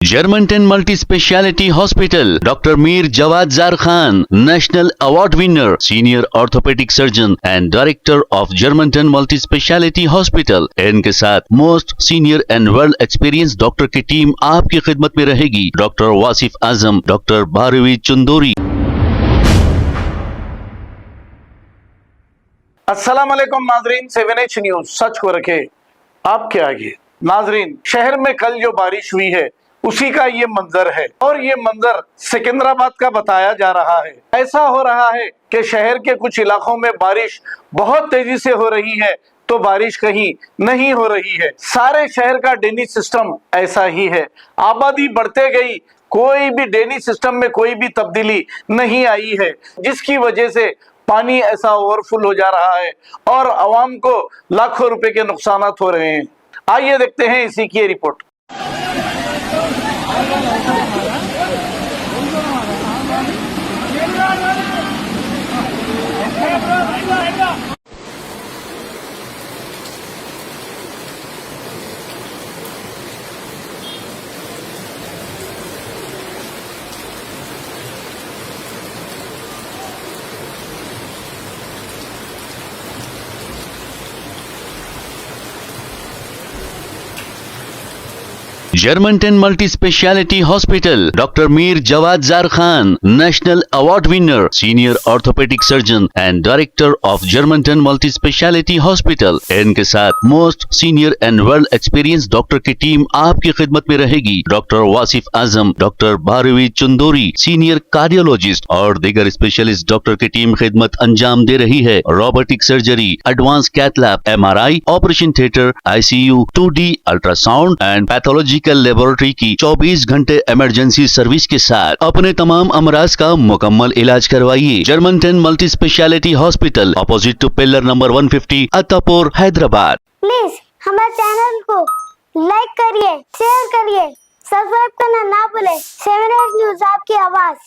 Germantown Multi-Speciality Hospital, Dr. Mir Jawad Zar Khan, National Award winner, Senior Orthopedic Surgeon and Director of Germantown Multi-Speciality Hospital। इनके साथ most senior and world experience doctor की team आपकी खिदमत में रहेगी। Doctor Wasif Azam, doctor Bharvi Chandori. अस्सलाम वालेकुम नाजरीन, 7H न्यूज सच को रखे आपके आगे। नाजरीन, शहर में कल जो बारिश हुई है उसी का ये मंजर है और ये मंजर सिकंदराबाद का बताया जा रहा है। ऐसा हो रहा है कि शहर के कुछ इलाकों में बारिश बहुत तेजी से हो रही है तो बारिश कहीं नहीं हो रही है। सारे शहर का ड्रेनेज सिस्टम ऐसा ही है। आबादी बढ़ते गई, कोई भी ड्रेनेज सिस्टम में कोई भी तब्दीली नहीं आई है, जिसकी वजह से पानी ऐसा ओवरफुल हो जा रहा है और आवाम को लाखों रुपए के नुकसान हो रहे हैं। आइए देखते हैं इसी की report. Germantown Multi-Speciality Hospital, Dr. Mir Jawad Zar Khan, National Award winner, Senior Orthopedic Surgeon and Director of Germantown Multi-Speciality Hospital। इनके साथ most senior and world experience doctor की टीम आपकी खिदमत में रहेगी। Doctor Wasif Azam, doctor Bharvi Chandori, senior cardiologist और दीगर specialist doctor की टीम खिदमत अंजाम दे रही है। Robotic surgery, advance cath lab, MRI, operation theatre, ICU, 2D ultrasound and pathological laboratory की 24 घंटे इमरजेंसी सर्विस के साथ अपने तमाम अमराज का मुकम्मल इलाज करवाइए। Germanten multi speciality hospital, opposite to pillar number 150, Attapur, Hyderabad. Please हमारे चैनल को लाइक करिए, शेयर करिए, सब्सक्राइब करना ना भूले। 7H न्यूज आपकी आवाज।